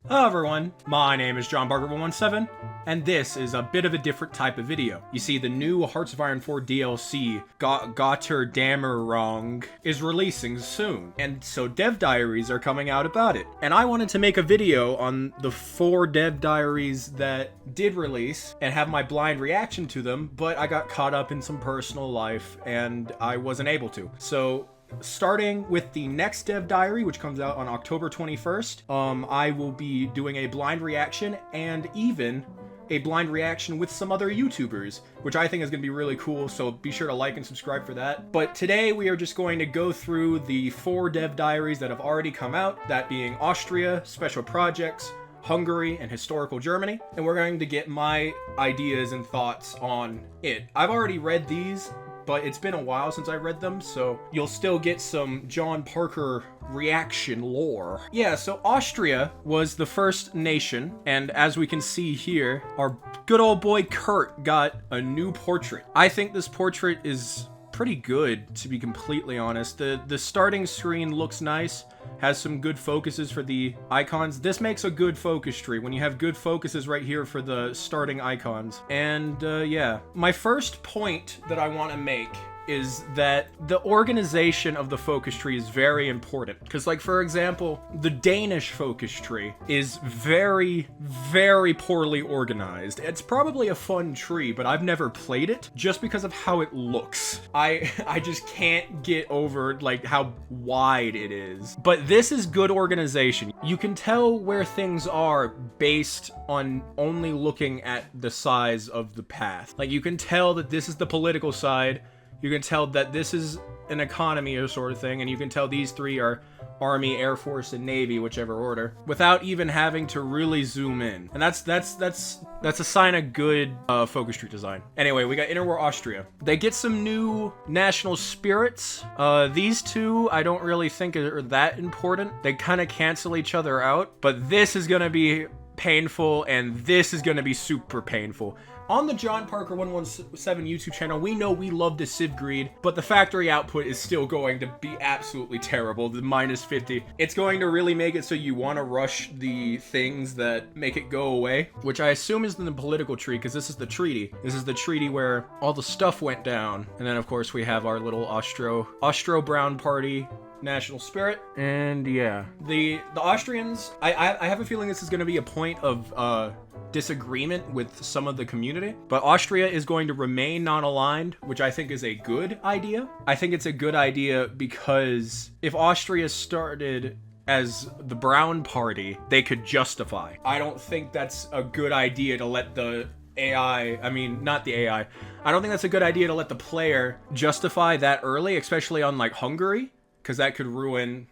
Hello everyone, my name is John Barker117, and this is a bit of a different type of video. You see, the new Hearts of Iron 4 DLC, Gotterdammerung, is releasing soon, and so Dev Diaries are coming out about it. And I wanted to make a video on the 4 Dev Diaries that did release, and have my blind reaction to them, but I got caught up in some personal life, and I wasn't able to. So, starting with the next Dev Diary, which comes out on October 21st, I will be doing a blind reaction and even a blind reaction with some other YouTubers, which I think is going to be really cool, so be sure to like and subscribe for that. But today we are just going to go through the 4 Dev Diaries that have already come out, that being Austria, Special Projects, Hungary, and Historical Germany, and we're going to get my ideas and thoughts on it. I've already read these, but it's been a while since I read them, so you'll still get some John Parker reaction lore. Yeah, so Austria was the first nation, and as we can see here, our good old boy Kurt got a new portrait. I think this portrait is pretty good, to be completely honest. The starting screen looks nice, has some good focuses for the icons. This makes a good focus tree when you have good focuses right here for the starting icons. And yeah, my first point that I want to make is that the organization of the focus tree is very important. Because, like, for example, the Danish focus tree is very, very poorly organized. It's probably a fun tree, but I've never played it just because of how it looks. I just can't get over, like, how wide it is. But this is good organization. You can tell where things are based on only looking at the size of the path. Like, you can tell that this is the political side. You can tell that this is an economy or sort of thing, and you can tell these 3 are Army, Air Force, and Navy, whichever order, without even having to really zoom in. And that's a sign of good focus tree design. Anyway, we got Interwar Austria. They get some new national spirits. These 2 I don't really think are that important. They kind of cancel each other out, but this is gonna be painful, and this is gonna be super painful. On the John Parker 117 YouTube channel, we know we love the Civ Greed, but the factory output is still going to be absolutely terrible, the -50. It's going to really make it so you want to rush the things that make it go away, which I assume is in the political tree, because this is the treaty. This is the treaty where all the stuff went down. And then, of course, we have our little Austro-Brown Party national spirit. And yeah, the Austrians, I have a feeling this is going to be a point of disagreement with some of the community, but Austria is going to remain non-aligned, which I think is a good idea. I think it's a good idea because if Austria started as the Brown Party, they could justify. I don't think that's a good idea to let the AI, I mean, not the AI. I don't think that's a good idea to let the player justify that early, especially on like Hungary, because that could ruin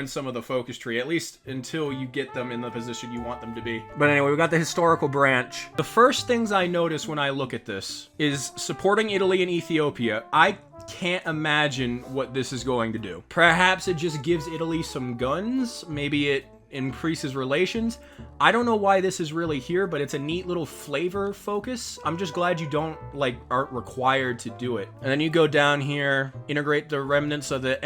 some of the focus tree, at least until you get them in the position you want them to be. But anyway, we got the historical branch. The first things I notice when I look at this is supporting Italy and Ethiopia. I can't imagine what this is going to do. Perhaps it just gives Italy some guns. Maybe it increases relations. I don't know why this is really here, but it's a neat little flavor focus. I'm just glad you aren't required to do it. And then you go down here, integrate the remnants of the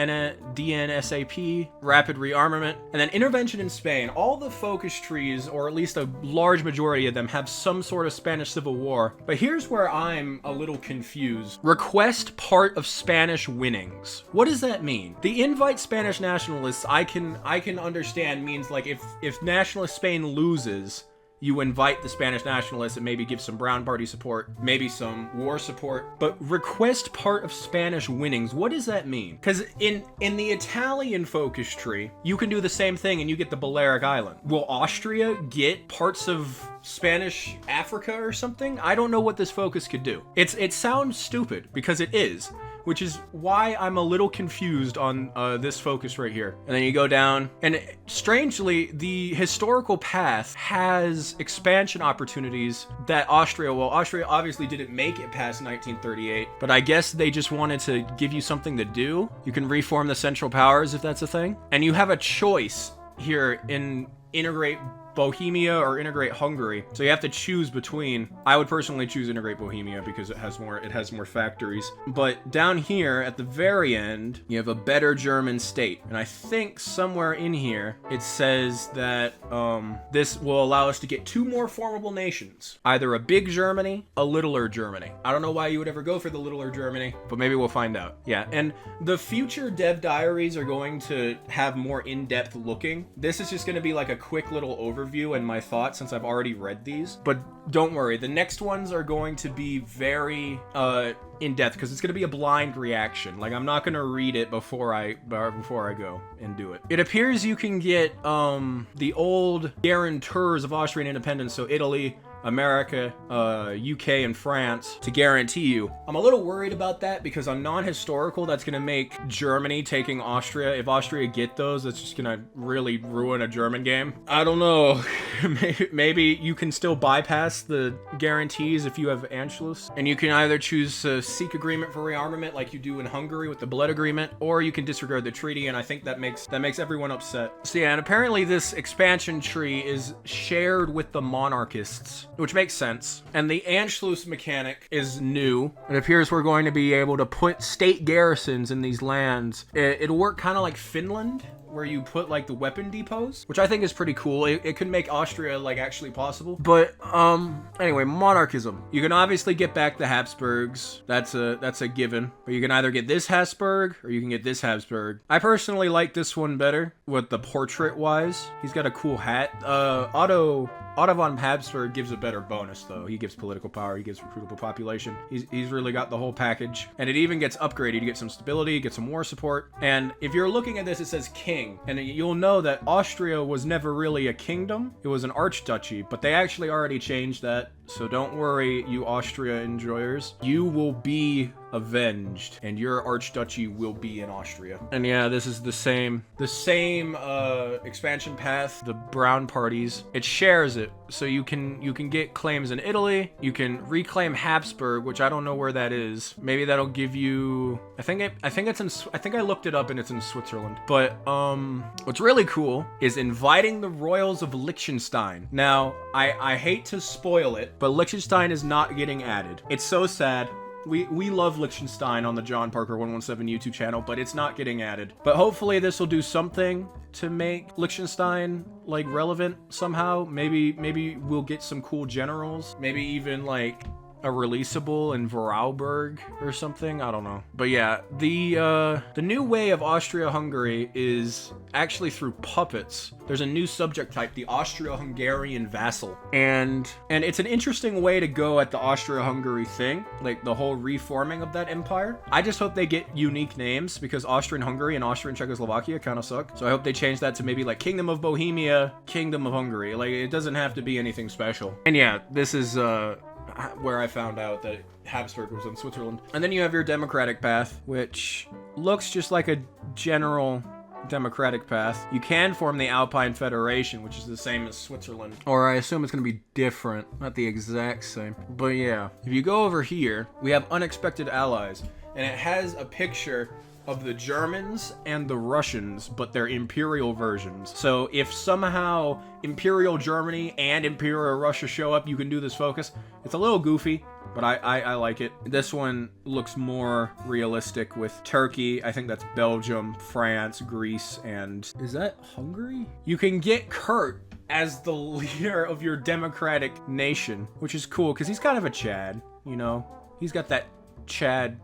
DNSAP, rapid rearmament, and then intervention in Spain. All the focus trees, or at least a large majority of them, have some sort of Spanish Civil War. But here's where I'm a little confused. Request part of Spanish winnings. What does that mean? The invite Spanish nationalists, I can understand means like if nationalist Spain loses, you invite the Spanish nationalists and maybe give some Brown Party support, maybe some war support. But request part of Spanish winnings, what does that mean? Because in the Italian focus tree, you can do the same thing and you get the Balearic Island. Will Austria get parts of Spanish Africa or something? I don't know what this focus could do. It sounds stupid, because it is, which is why I'm a little confused on this focus right here. And then you go down, and strangely, the historical path has expansion opportunities that Austria obviously didn't make it past 1938, but I guess they just wanted to give you something to do. You can reform the Central Powers if that's a thing. And you have a choice here in integrate Bohemia or integrate Hungary. So you have to choose between. I would personally choose integrate Bohemia because it has more factories. But down here at the very end, you have a better German state. And I think somewhere in here it says that this will allow us to get 2 more formable nations. Either a big Germany, a littler Germany. I don't know why you would ever go for the littler Germany, but maybe we'll find out. Yeah, and the future Dev Diaries are going to have more in-depth looking. This is just going to be like a quick little overview and my thoughts since I've already read these. But don't worry, the next ones are going to be very in-depth because it's going to be a blind reaction. Like, I'm not going to read it before I go and do it. It appears you can get the old guarantors of Austrian independence, so Italy, America, UK, and France, to guarantee you. I'm a little worried about that because on non-historical, that's going to make Germany taking Austria. If Austria get those, that's just going to really ruin a German game. I don't know. Maybe you can still bypass the guarantees if you have Anschluss. And you can either choose a seek agreement for rearmament like you do in Hungary with the Blood Agreement, or you can disregard the treaty, and I think that makes everyone upset. So yeah, and apparently this expansion tree is shared with the monarchists, which makes sense. And the Anschluss mechanic is new. It appears we're going to be able to put state garrisons in these lands. It'll work kind of like Finland, where you put like the weapon depots, which I think is pretty cool. It could make Austria like actually possible. But anyway, monarchism. You can obviously get back the Habsburgs. That's a given. But you can either get this Habsburg or you can get this Habsburg. I personally like this one better with the portrait wise. He's got a cool hat. Otto von Habsburg gives a better bonus though. He gives political power, he gives recruitable population. He's really got the whole package. And it even gets upgraded. You get some stability, you get some war support. And if you're looking at this, it says king. And you'll know that Austria was never really a kingdom. It was an archduchy, but they actually already changed that. So don't worry, you Austria enjoyers. You will be avenged, and your archduchy will be in Austria. And yeah, this is the same expansion path. The brown parties, it shares it, so you can get claims in Italy. You can reclaim Habsburg, which I don't know where that is. Maybe that'll give you. I think I looked it up and it's in Switzerland. But what's really cool is inviting the royals of Liechtenstein. Now I hate to spoil it, but Liechtenstein is not getting added. It's so sad. We love Liechtenstein on the John Parker 117 YouTube channel, but it's not getting added. But hopefully this will do something to make Liechtenstein like relevant somehow. Maybe we'll get some cool generals. Maybe even like a releasable in Vorarlberg or something. I don't know. But yeah, the new way of Austria-Hungary is actually through puppets. There's a new subject type, the Austro-Hungarian vassal. And it's an interesting way to go at the Austria-Hungary thing, like the whole reforming of that empire. I just hope they get unique names because Austrian-Hungary and Austrian-Czechoslovakia kind of suck. So I hope they change that to maybe like Kingdom of Bohemia, Kingdom of Hungary. Like, it doesn't have to be anything special. And yeah, this is where I found out that Habsburg was in Switzerland. And then you have your democratic path, which looks just like a general democratic path. You can form the Alpine Federation, which is the same as Switzerland. Or I assume it's going to be different, not the exact same. But yeah, if you go over here, we have unexpected allies. And it has a picture of the Germans and the Russians, but they're imperial versions. So if somehow Imperial Germany and Imperial Russia show up, you can do this focus. It's a little goofy, but I like it. This one looks more realistic with Turkey. I think that's Belgium, France, Greece, and is that Hungary? You can get Kurt as the leader of your democratic nation, which is cool because he's kind of a Chad, you know? He's got that Chad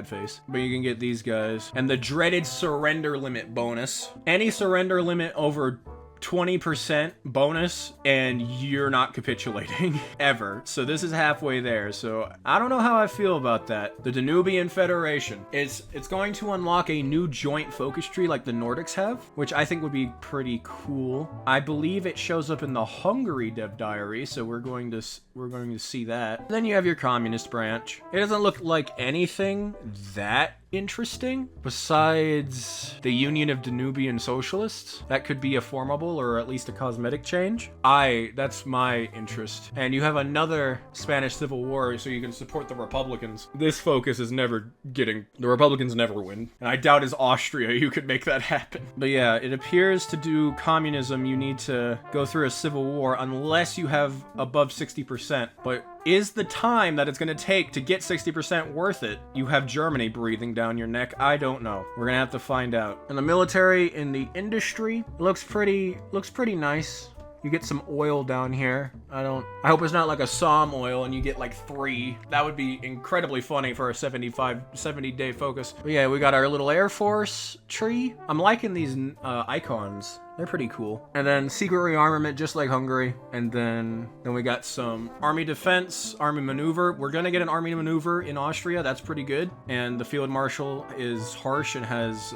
face. But you can get these guys. And the dreaded surrender limit bonus. Any surrender limit over 20% bonus and you're not capitulating ever. So this is halfway there. So I don't know how I feel about that. The Danubian Federation, it's going to unlock a new joint focus tree like the Nordics have, which I think would be pretty cool. I believe it shows up in the Hungary Dev Diary, so we're going to see that. Then you have your communist branch. It doesn't look like anything that interesting besides the Union of Danubian Socialists. That could be a formable or at least a cosmetic change. That's my interest. And you have another Spanish Civil War, so you can support the Republicans. This focus is never getting, the Republicans never win. And I doubt as Austria you could make that happen. But yeah, it appears to do communism, you need to go through a civil war unless you have above 60%. But is the time that it's going to take to get 60% worth it? You have Germany breathing down your neck. I don't know. We're going to have to find out. In the military, in the industry, looks pretty nice. You get some oil down here. I hope it's not like a Somme oil and you get like 3. That would be incredibly funny for a 70-day focus. But yeah, we got our little Air Force tree. I'm liking these icons. They're pretty cool. And then secret rearmament, just like Hungary. And then we got some army defense, army maneuver. We're gonna get an army maneuver in Austria. That's pretty good. And the field marshal is harsh and has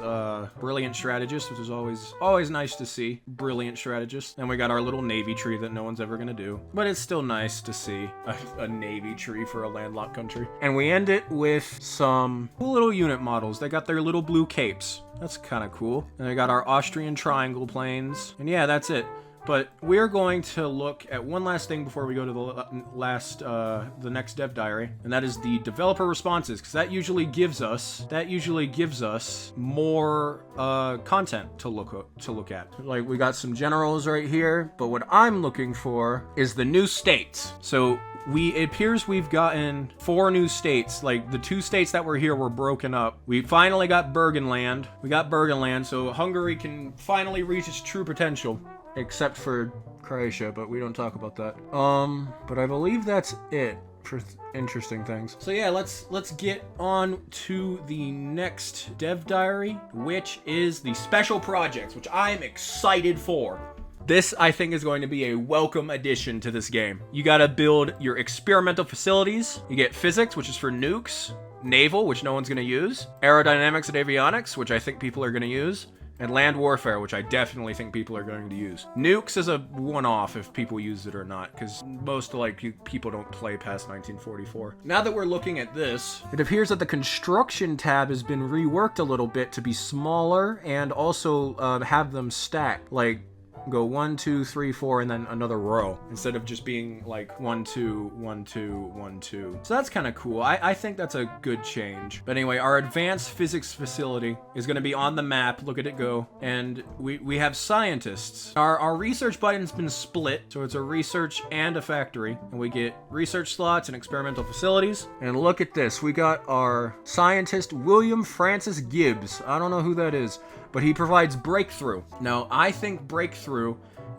brilliant strategist, which is always nice to see. Brilliant strategist. And we got our little navy tree that no one's ever gonna do. But it's still nice to see a navy tree for a landlocked country. And we end it with some cool little unit models. They got their little blue capes. That's kind of cool. And I got our Austrian triangle planes. And yeah, that's it. But we're going to look at one last thing before we go to the next dev diary, and that is the developer responses, because that usually gives us more content to look at. Like, we got some generals right here, but what I'm looking for is the new states. So it appears we've gotten 4 new states. Like, the 2 states that were here were broken up. We finally got Burgenland. So Hungary can finally reach its true potential. Except for Croatia, but we don't talk about that. But I believe that's it for interesting things. So yeah, let's get on to the next dev diary, which is the special projects, which I'm excited for. This, I think, is going to be a welcome addition to this game. You gotta build your experimental facilities. You get physics, which is for nukes, naval, which no one's gonna use, aerodynamics and avionics, which I think people are gonna use, and land warfare, which I definitely think people are going to use. Nukes is a one-off if people use it or not, because most people don't play past 1944. Now that we're looking at this, it appears that the construction tab has been reworked a little bit to be smaller and also have them stacked. Like, go 1, 2, 3, 4, and then another row, instead of just being like 1, 2, 1, 2, 1, 2. So that's kind of cool. I think that's a good change. But anyway, our advanced physics facility is going to be on the map. Look at it go. And we have scientists. Our research button's been split, so it's a research and a factory. And we get research slots and experimental facilities. And look at this. We got our scientist, William Francis Gibbs. I don't know who that is, but he provides breakthrough. Now, I think breakthrough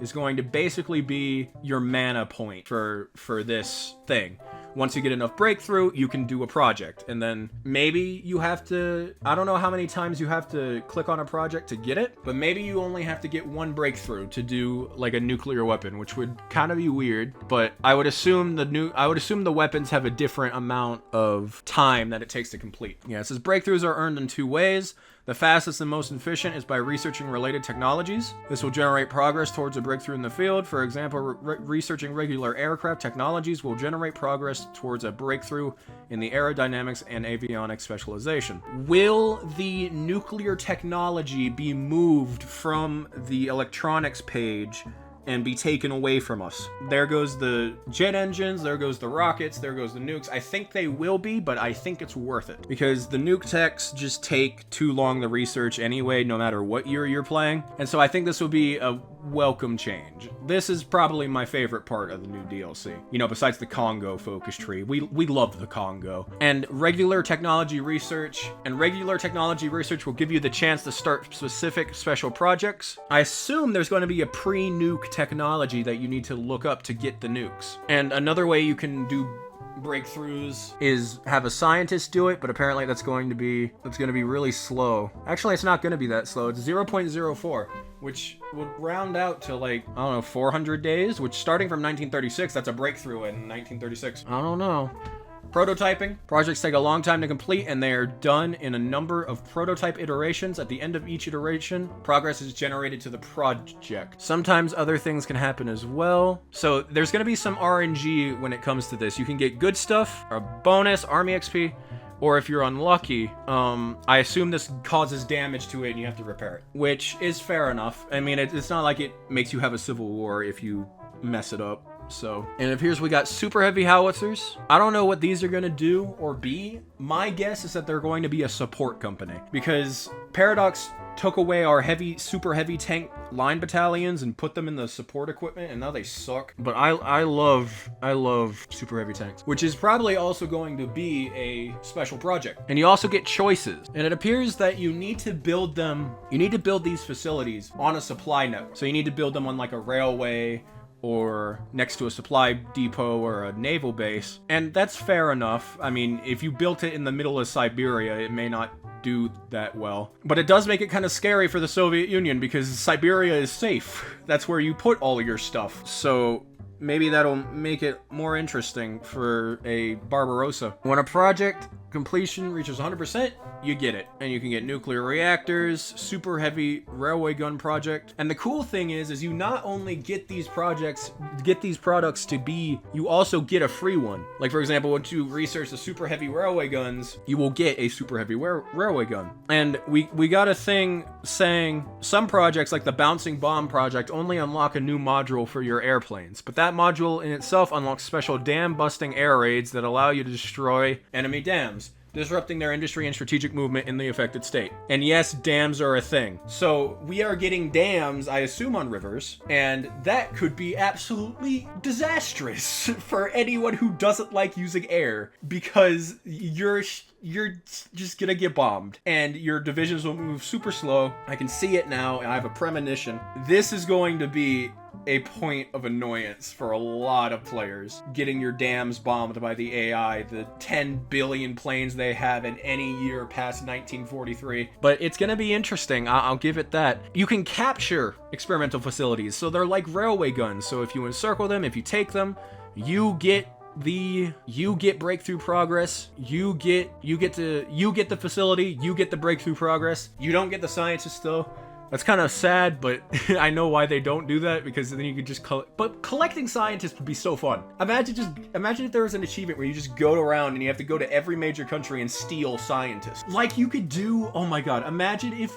is going to basically be your mana point for this thing. Once you get enough breakthrough, you can do a project. And then maybe you have to, I don't know how many times you have to click on a project to get it, but maybe you only have to get 1 breakthrough to do like a nuclear weapon, which would kind of be weird, but I would assume the weapons have a different amount of time that it takes to complete. Yeah, it says breakthroughs are earned in 2 ways. The fastest and most efficient is by researching related technologies. This will generate progress towards a breakthrough in the field. For example, researching regular aircraft technologies will generate progress towards a breakthrough in the aerodynamics and avionics specialization. Will the nuclear technology be moved from the electronics page and be taken away from us? There goes the jet engines, there goes the rockets, there goes the nukes. I think they will be, but I think it's worth it, because the nuke techs just take too long to research anyway, no matter what year you're playing. And so I think this will be a welcome change. This is probably my favorite part of the new DLC. You know, besides the Congo focus tree. We love the Congo. And regular technology research will give you the chance to start specific special projects. I assume there's going to be a pre-nuke technology that you need to look up to get the nukes. And another way you can do breakthroughs is have a scientist do it, but apparently that's going to be really slow. Actually, it's not going to be that slow. It's 0.04, which would round out to like, I don't know, 400 days, which starting from 1936, that's a breakthrough in 1936. I don't know. Prototyping. Projects take a long time to complete, and they are done in a number of prototype iterations. At the end of each iteration, progress is generated to the project. Sometimes other things can happen as well. So there's going to be some RNG when it comes to this. You can get good stuff, a bonus, army XP, or if you're unlucky, I assume this causes damage to it and you have to repair it, which is fair enough. I mean, it's not like it makes you have a civil war if you mess it up. So, and it appears we got super heavy howitzers. I don't know what these are going to do or be. My guess is that they're going to be a support company, because Paradox took away our super heavy tank line battalions and put them in the support equipment, and now they suck. But I love super heavy tanks, which is probably also going to be a special project. And you also get choices, and it appears that you need to build these facilities on a supply network. So you need to build them on like a railway or next to a supply depot or a naval base. And that's fair enough. I mean, if you built it in the middle of Siberia, it may not do that well. But it does make it kind of scary for the Soviet Union, because Siberia is safe. That's where you put all of your stuff. So maybe that'll make it more interesting for a Barbarossa. When a project completion reaches 100%, you get it. And you can get nuclear reactors, super heavy railway gun project. And the cool thing is you not only get these products to be, you also get a free one. Like, for example, once you research the super heavy railway guns, you will get a super heavy railway gun. And we got a thing saying some projects, like the bouncing bomb project, only unlock a new module for your airplanes. But that module in itself unlocks special dam busting air raids that allow you to destroy enemy dams, disrupting their industry and strategic movement in the affected state. And yes, dams are a thing. So we are getting dams, I assume, on rivers, and that could be absolutely disastrous for anyone who doesn't like using air, because you're just gonna get bombed and your divisions will move super slow. I can see it now, and I have a premonition. This is going to be a point of annoyance for a lot of players, getting your dams bombed by the AI, the 10 billion planes they have in any year past 1943. But it's gonna be interesting, I'll give it that. You can capture experimental facilities, so they're like railway guns. So if you encircle them, if you take them, you get breakthrough progress, you get the facility, you get the breakthrough progress. You don't get the scientists though. That's kind of sad, but I know why they don't do that, because then you could just but collecting scientists would be so fun. Imagine if there was an achievement where you just go around and you have to go to every major country and steal scientists. Like you could do, oh my god, imagine if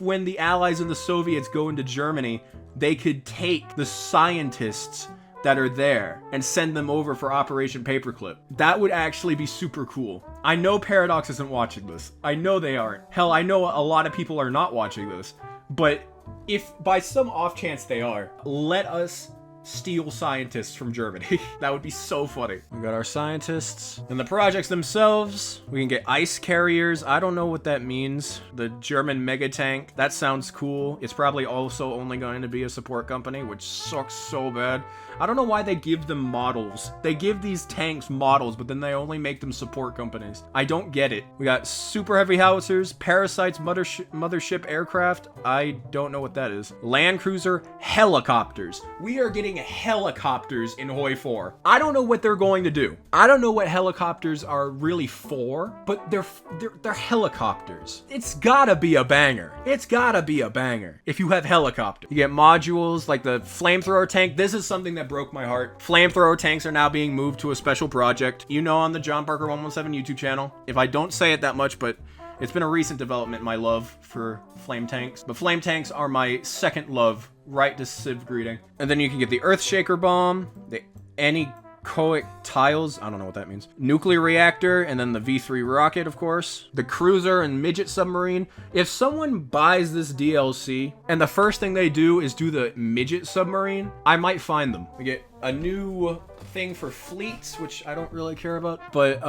when the Allies and the Soviets go into Germany, they could take the scientists that are there and send them over for Operation Paperclip. That would actually be super cool. I know Paradox isn't watching this. I know they aren't. Hell, I know a lot of people are not watching this. But if by some off chance they are, let us steal scientists from Germany. That would be so funny. We got our scientists. And the projects themselves, we can get ice carriers. I don't know what that means. The German mega tank, that sounds cool. It's probably also only going to be a support company, which sucks so bad. I don't know why they give them models. They give these tanks models, but then they only make them support companies. I don't get it. We got super heavy howitzers, parasites, mothership aircraft. I don't know what that is. Land cruiser, helicopters. We are getting helicopters in HOI4. I don't know what they're going to do. I don't know what helicopters are really for, but they're helicopters. It's gotta be a banger. It's gotta be a banger if you have helicopters. You get modules like the flamethrower tank. This is something that broke my heart. Flamethrower tanks are now being moved to a special project. You know, on the John Parker 117 YouTube channel. If I don't say it that much, but it's been a recent development, my love for flame tanks. But flame tanks are my second love, right to Civ greeting. And then you can get the Earthshaker bomb, the anechoic tiles, I don't know what that means, nuclear reactor, and then the V3 rocket, of course, the cruiser and midget submarine. If someone buys this DLC and the first thing they do is do the midget submarine, I might find them. We get a new thing for fleets, which I don't really care about, but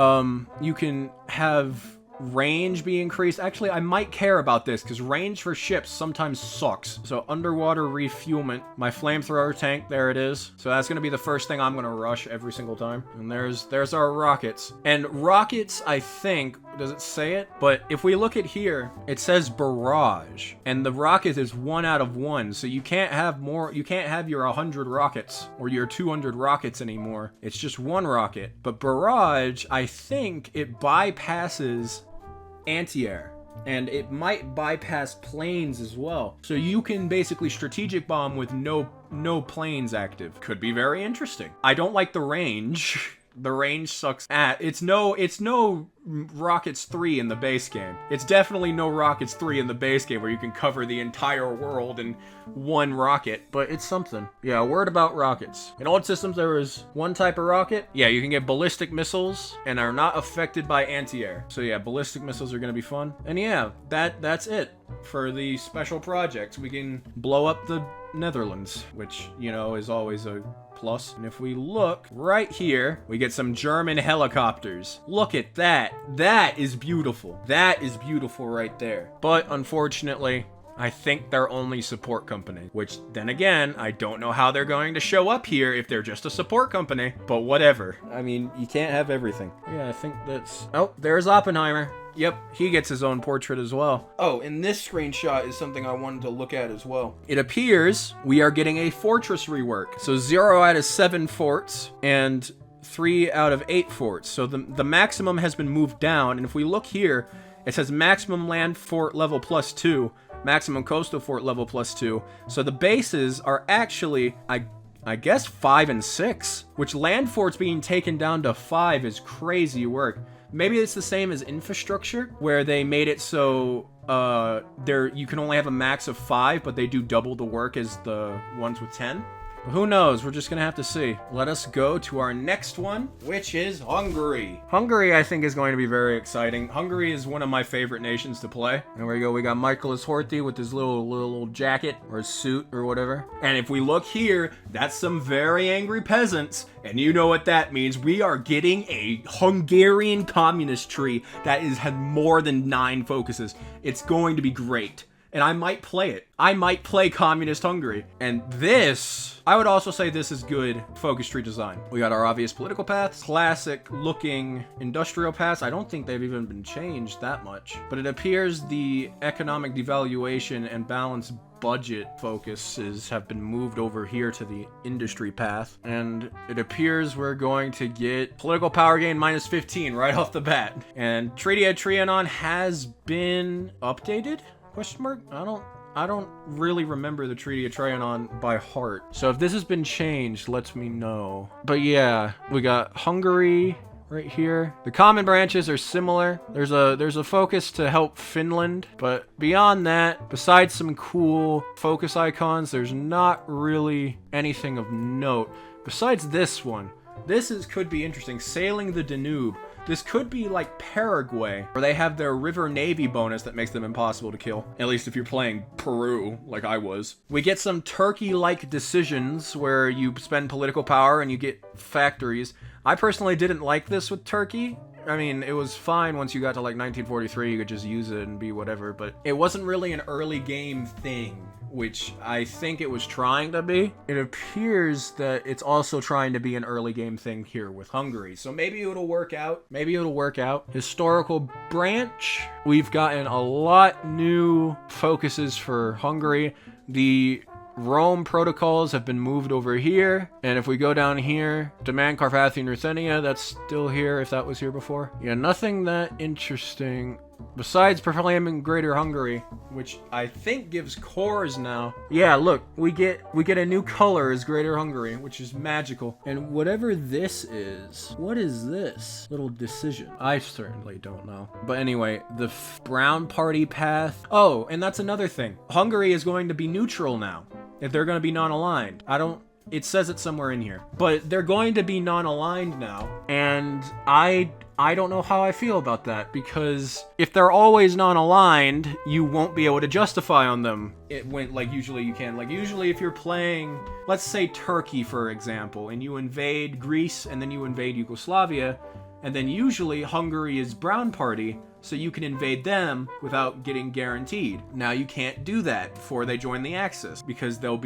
you can have range be increased. Actually, I might care about this because range for ships sometimes sucks. So underwater refuelment, my flamethrower tank, there it is. So that's going to be the first thing I'm going to rush every single time. And there's our rockets. And rockets, I think, does it say it? But if we look at here, it says barrage. And the rocket is 1 out of 1. So you can't have more, you can't have your 100 rockets or your 200 rockets anymore. It's just 1 rocket. But barrage, I think it bypasses anti-air, and it might bypass planes as well. So you can basically strategic bomb with no planes active. Could be very interesting. I don't like the range. The range sucks it's no Rockets 3 in the base game. It's definitely no Rockets 3 in the base game where you can cover the entire world in one rocket, but it's something. Yeah, a word about rockets. In old systems, there was one type of rocket. Yeah, you can get ballistic missiles and are not affected by anti-air. So yeah, ballistic missiles are gonna be fun. And yeah, that's it for the special projects. We can blow up the Netherlands, which, you know, is always a plus. And if we look right here, we get some German helicopters. Look at that. That is beautiful. That is beautiful right there. But unfortunately, I think they're only support company, which then again, I don't know how they're going to show up here if they're just a support company, but whatever. I mean, you can't have everything. Yeah, I think that's... Oh, there's Oppenheimer. Yep, he gets his own portrait as well. Oh, and this screenshot is something I wanted to look at as well. It appears we are getting a fortress rework. So 0 out of 7 forts and 3 out of 8 forts. So the maximum has been moved down. And if we look here, it says maximum land fort level +2, maximum coastal fort level +2. So the bases are actually, I guess 5 and 6, which land forts being taken down to 5 is crazy work. Maybe it's the same as infrastructure, where they made it so you can only have a max of 5, but they do double the work as the ones with 10. But who knows? We're just gonna have to see. Let us go to our next one, which is Hungary. Hungary, I think, is going to be very exciting. Hungary is one of my favorite nations to play. There we go. We got Michaelis Horthy with his little jacket or his suit or whatever. And if we look here, that's some very angry peasants. And you know what that means. We are getting a Hungarian communist tree that had more than 9 focuses. It's going to be great. And I might play it. I might play Communist Hungary. And this, I would also say this is good focus tree design. We got our obvious political paths, classic looking industrial paths. I don't think they've even been changed that much. But it appears the economic devaluation and balanced budget focuses have been moved over here to the industry path. And it appears we're going to get political power gain -15 right off the bat. And Treaty of Trianon has been updated? Question mark? I don't really remember the Treaty of Trianon by heart. So if this has been changed, let me know. But yeah, we got Hungary right here. The common branches are similar. There's a focus to help Finland, but beyond that, besides some cool focus icons, there's not really anything of note. Besides this one, could be interesting. Sailing the Danube. This could be like Paraguay, where they have their river navy bonus that makes them impossible to kill. At least if you're playing Peru, like I was. We get some Turkey-like decisions where you spend political power and you get factories. I personally didn't like this with Turkey. I mean, it was fine once you got to like 1943, you could just use it and be whatever, but it wasn't really an early game thing, which I think it was trying to be. It appears that it's also trying to be an early game thing here with Hungary. So maybe it'll work out. Maybe it'll work out. Historical branch. We've gotten a lot new focuses for Hungary. The Rome protocols have been moved over here. And if we go down here, demand Carpathian Ruthenia, that's still here if that was here before. Yeah, nothing that interesting. Besides proclaiming Greater Hungary, which I think gives cores now. Yeah, look, we get a new color as Greater Hungary, which is magical. And whatever this is, what is this little decision? I certainly don't know. But anyway, the Brown Party path. Oh, and that's another thing. Hungary is going to be neutral now. If they're going to be non-aligned. It says it somewhere in here. But they're going to be non-aligned now. And I don't know how I feel about that, because if they're always non-aligned, you won't be able to justify on them. It went like usually you can. Like usually if you're playing, let's say Turkey, for example, and you invade Greece and then you invade Yugoslavia, and then usually Hungary is Brown Party, so you can invade them without getting guaranteed. Now you can't do that before they join the Axis, because they'll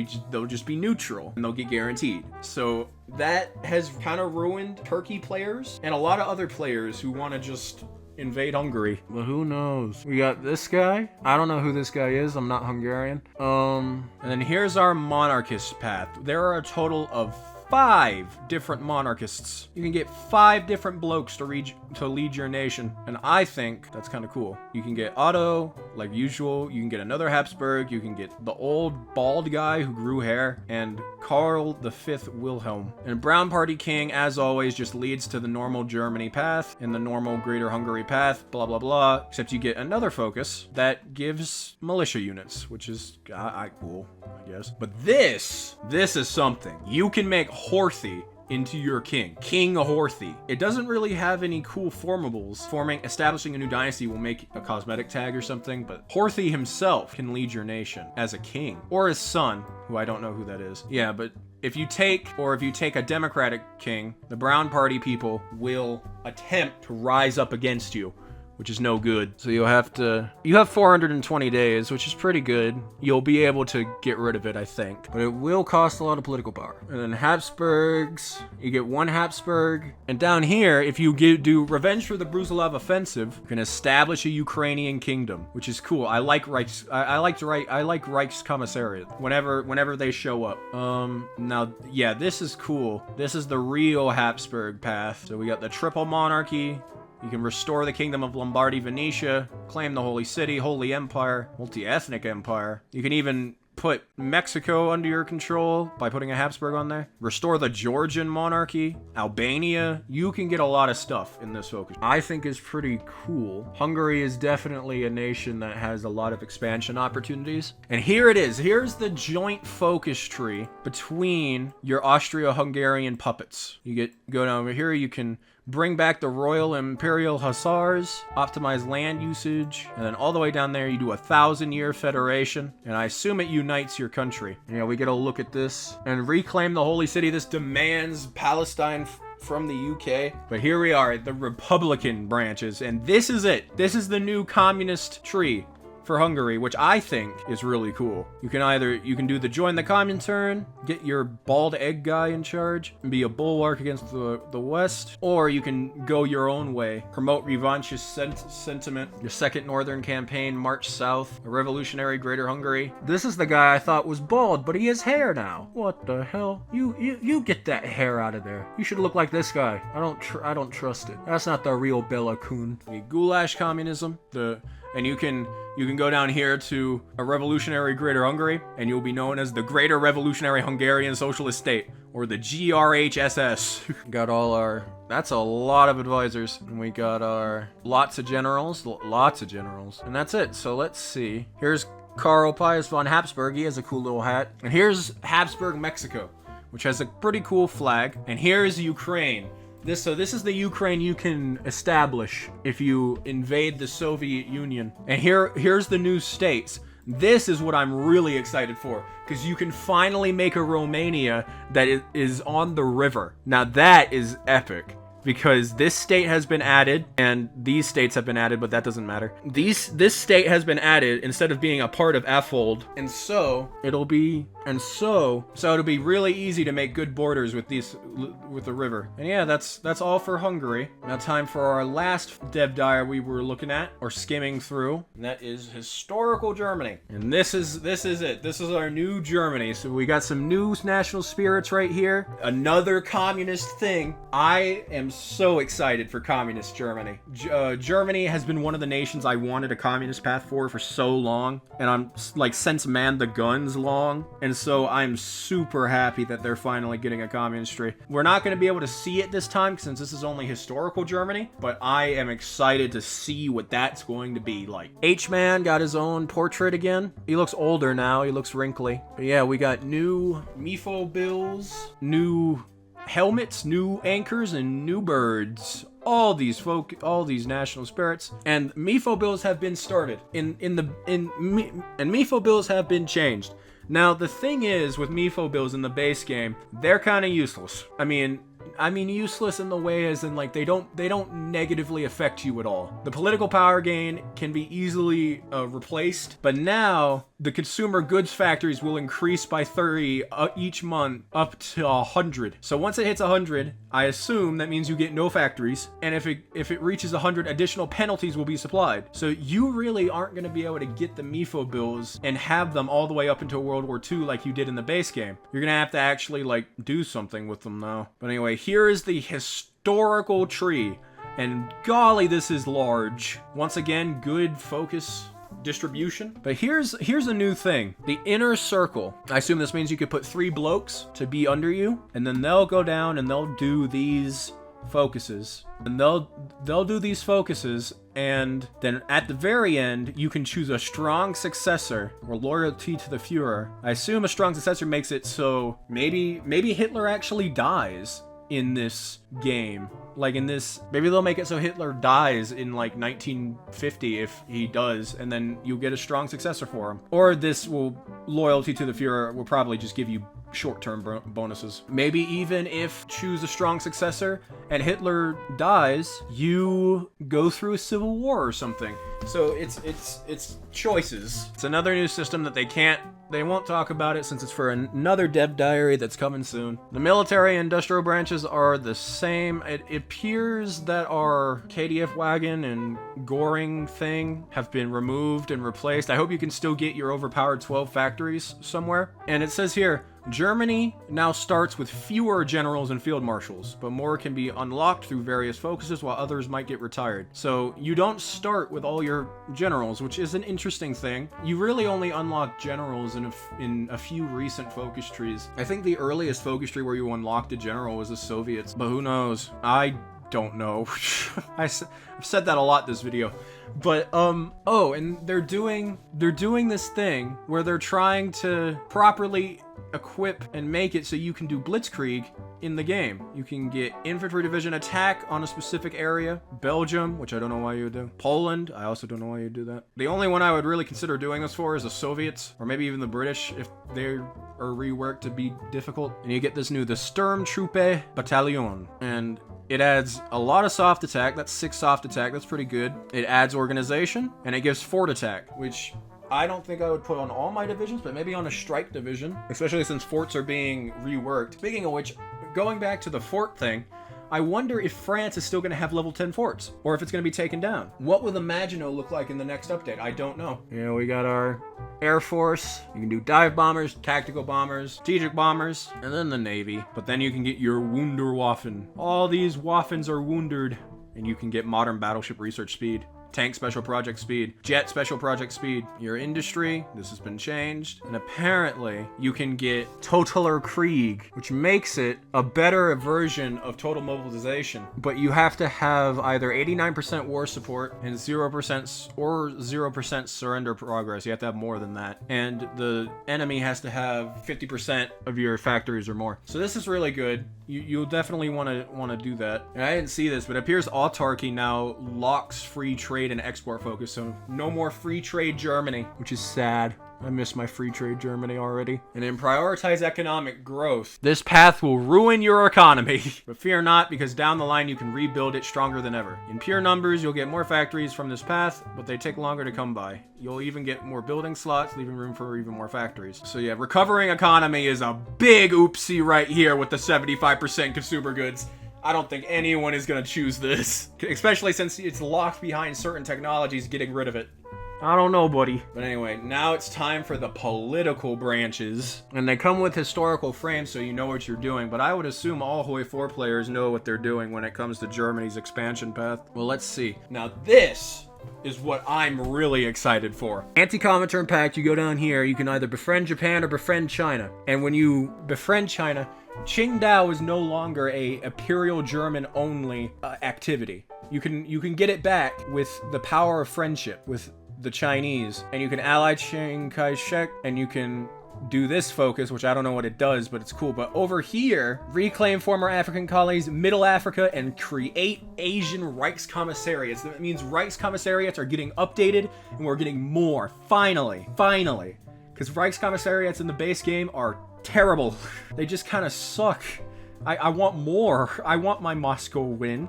just be neutral and they'll get guaranteed. So that has kind of ruined Turkey players and a lot of other players who want to just invade Hungary. But who knows? We got this guy. I don't know who this guy is. I'm not Hungarian. And then here's our monarchist path. There are a total of 5 different monarchists. You can get 5 different blokes to lead your nation. And I think that's kind of cool. You can get Otto, like usual. You can get another Habsburg. You can get the old bald guy who grew hair. And Karl V Wilhelm. And Brown Party King, as always, just leads to the normal Germany path and the normal Greater Hungary path, blah, blah, blah. Except you get another focus that gives militia units, which is cool, I guess. But this is something. You can make Horthy into your king. King Horthy. It doesn't really have any cool formables. Establishing a new dynasty will make a cosmetic tag or something, but Horthy himself can lead your nation as a king. Or his son, who I don't know who that is. Yeah, but if you take a democratic king, the Brown Party people will attempt to rise up against you, which is no good. So you have 420 days, which is pretty good. You'll be able to get rid of it, I think. But it will cost a lot of political power. And then Habsburgs, you get 1 Habsburg. And down here, if you do Revenge for the Brusilov Offensive, you can establish a Ukrainian kingdom, which is cool. I like Reichskommissariat whenever they show up. Now, yeah, this is cool. This is the real Habsburg path. So we got the triple monarchy. You can restore the kingdom of Lombardy, Venetia, claim the Holy City, Holy Empire, multi-ethnic empire. You can even put Mexico under your control by putting a Habsburg on there. Restore the Georgian monarchy, Albania. You can get a lot of stuff in this focus. I think is pretty cool. Hungary is definitely a nation that has a lot of expansion opportunities. And here it is. Here's the joint focus tree between your Austria-Hungarian puppets. Go down over here, you can bring back the Royal Imperial Hussars, optimize land usage, and then all the way down there you do a 1,000-year federation, and I assume it unites your country. You know, we get a look at this. And reclaim the Holy City. This demands Palestine from the UK. But here we are, the Republican branches, and this is it. This is the new communist tree for Hungary, which I think is really cool. You can do the join the Comintern, get your bald egg guy in charge, and be a bulwark against the West, or you can go your own way, promote revanchist sentiment, your second northern campaign, march south, a revolutionary Greater Hungary. This is the guy I thought was bald, but he has hair now. What the hell? You get that hair out of there. You should look like this guy. I don't trust it. That's not the real Bela Kun. The goulash communism, and you can go down here to a revolutionary Greater Hungary, and you'll be known as the Greater Revolutionary Hungarian Socialist State, or the GRHSS. That's a lot of advisors. And we got our lots of generals. And that's it. So let's see. Here's Karl Pius von Habsburg. He has a cool little hat. And here's Habsburg, Mexico, which has a pretty cool flag. And here's Ukraine. This is the Ukraine you can establish if you invade the Soviet Union. And here's the new states. This is what I'm really excited for, because you can finally make a Romania that is on the river. Now that is epic, because this state has been added, and these states have been added, but that doesn't matter. This state has been added instead of being a part of Affold, and so it'll be really easy to make good borders with the river. And yeah, that's all for Hungary. Now time for our last Dev Diary we were looking at or skimming through, and that is historical Germany. And this is it. This is our new Germany. So we got some new national spirits right here. Another communist thing. I am so excited for communist Germany. Germany has been one of the nations I wanted a communist path for so long, and I'm like since Man the Guns long, and so I'm super happy that they're finally getting a communist tree. We're not going to be able to see it this time since this is only historical Germany, but I am excited to see what that's going to be like. H-Man got his own portrait again. He looks older now. He looks wrinkly. But yeah, we got new Mifo bills, new helmets, new anchors, and new birds. All these national spirits, and Mifo bills have been started and Mifo bills have been changed. Now the thing is with Mifo bills in the base game, they're kind of useless. I mean useless in the way as in like they don't negatively affect you at all. The political power gain can be easily replaced, but now the consumer goods factories will increase by 30 each month up to 100. So once it hits 100, I assume that means you get no factories, and if it reaches 100, additional penalties will be supplied. So you really aren't going to be able to get the MIFO bills and have them all the way up until World War II like you did in the base game. You're going to have to actually like do something with them now. But anyway, here is the historical tree. And golly, this is large. Once again, good focus distribution. But here's a new thing. The inner circle. I assume this means you could put 3 blokes to be under you, and then they'll go down and they'll do these focuses. And they'll do these focuses, and then at the very end, you can choose a strong successor or loyalty to the Führer. I assume a strong successor makes it so maybe Hitler actually dies in this game. Like in this, maybe they'll make it so Hitler dies in like 1950 if he does, and then you get a strong successor for him. Or this loyalty to the Führer will probably just give you short-term bonuses. Maybe even if choose a strong successor and Hitler dies, you go through a civil war or something. So it's choices. It's another new system that they won't talk about it since it's for another Dev Diary that's coming soon. The military and industrial branches are the same. It appears that our KDF wagon and Goring thing have been removed and replaced. I hope you can still get your overpowered 12 factories somewhere. And it says here, Germany now starts with fewer generals and field marshals, but more can be unlocked through various focuses while others might get retired. So you don't start with all your generals, which is an interesting thing. You really only unlock generals in a few recent focus trees. I think the earliest focus tree where you unlocked a general was the Soviets, but who knows? I don't know. I've said that a lot this video. But oh, and they're doing this thing where they're trying to properly equip and make it so you can do blitzkrieg in the game. You can get infantry division attack on a specific area. Belgium, which I don't know why you would do. Poland, I also don't know why you'd do that. The only one I would really consider doing this for is the Soviets, or maybe even the British if they are reworked to be difficult. And you get this new, the Sturmtruppe Bataillon, and it adds a lot of soft attack. That's 6 soft attack. That's pretty good. It adds organization, and it gives fort attack, which I don't think I would put on all my divisions, but maybe on a strike division, especially since forts are being reworked. Speaking of which, going back to the fort thing, I wonder if France is still going to have level 10 forts, or if it's going to be taken down. What will the Maginot look like in the next update? I don't know. You know, we got our Air Force. You can do dive bombers, tactical bombers, strategic bombers, and then the Navy. But then you can get your Wunderwaffen. All these Waffens are wounded, and you can get modern battleship research speed. Tank special project speed, jet special project speed. Your industry, this has been changed. And apparently you can get Totaler Krieg, which makes it a better version of total mobilization. But you have to have either 89% war support and 0% surrender progress. You have to have more than that. And the enemy has to have 50% of your factories or more. So this is really good. You'll definitely want to do that. And I didn't see this, but it appears autarky now locks free trade and export focus, so no more free trade Germany, which is sad. I miss my free trade Germany already. And then prioritize economic growth. This path will ruin your economy. But fear not, because down the line you can rebuild it stronger than ever. In pure numbers, you'll get more factories from this path, but they take longer to come by. You'll even get more building slots, leaving room for even more factories. So yeah, recovering economy is a big oopsie right here with the 75% consumer goods. I don't think anyone is going to choose this, especially since it's locked behind certain technologies, getting rid of it. I don't know, buddy. But anyway, now it's time for the political branches. And they come with historical frames so you know what you're doing. But I would assume all HOI4 players know what they're doing when it comes to Germany's expansion path. Well, let's see. Now this is what I'm really excited for. Anti-Comintern Pact, you go down here, you can either befriend Japan or befriend China. And when you befriend China, Qingdao is no longer a Imperial German only activity. You can get it back with the power of friendship with the Chinese, and you can ally Chiang Kai-shek, and you can do this focus, which I don't know what it does, but it's cool. But over here, reclaim former African colonies, Middle Africa, and create Asian Reichskommissariats. That means Reichskommissariats are getting updated, and we're getting more. Finally. Because Reichskommissariats in the base game are terrible. They just kind of suck. I want more. I want my Moscow win.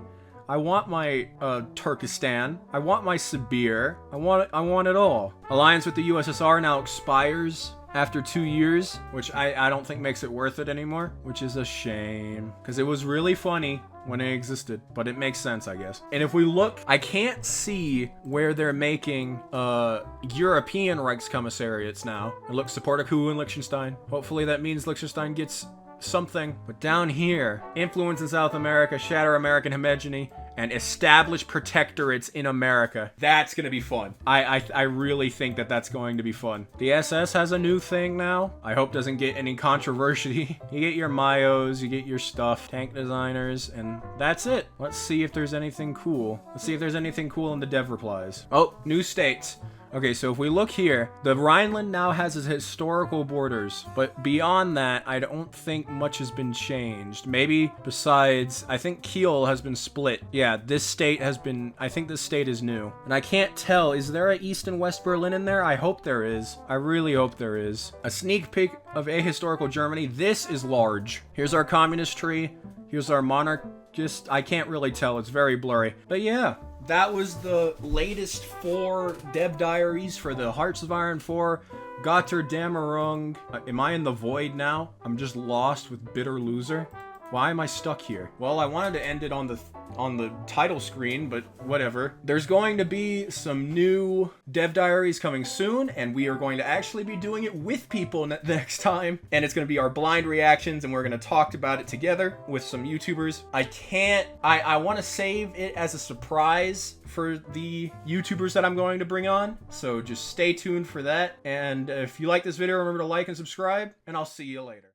I want my Turkestan. I want my Sibir. I want it all. Alliance with the USSR now expires after 2 years, which I don't think makes it worth it anymore, which is a shame, because it was really funny when it existed, but it makes sense, I guess. And if we look, I can't see where they're making European Reichskommissariats now. It looks support a coup in Liechtenstein. Hopefully that means Liechtenstein gets something. But down here, influence in South America, shatter American hegemony, and establish protectorates in America. That's gonna be fun. I really think that that's going to be fun. The SS has a new thing now. I hope doesn't get any controversy. You get your Mayos, you get your stuff, tank designers, and that's it. Let's see if there's anything cool. Let's see if there's anything cool in the dev replies. Oh, new states. Okay, so if we look here, the Rhineland now has its historical borders, but beyond that, I don't think much has been changed. Maybe besides, I think Kiel has been split. Yeah, this state has been, I think this state is new. And I can't tell, is there a East and West Berlin in there? I hope there is. I really hope there is. A sneak peek of ahistorical Germany. This is large. Here's our communist tree. Here's our monarchist. I can't really tell, it's very blurry. But yeah. That was the latest 4 Dev Diaries for the Hearts of Iron 4 Gotterdammerung. Am I in the void now? I'm just lost with bitter loser. Why am I stuck here? Well, I wanted to end it on the title screen, but whatever. There's going to be some new Dev Diaries coming soon, and we are going to actually be doing it with people next time. And it's going to be our blind reactions, and we're going to talk about it together with some YouTubers. I want to save it as a surprise for the YouTubers that I'm going to bring on. So just stay tuned for that. And if you like this video, remember to like and subscribe, and I'll see you later.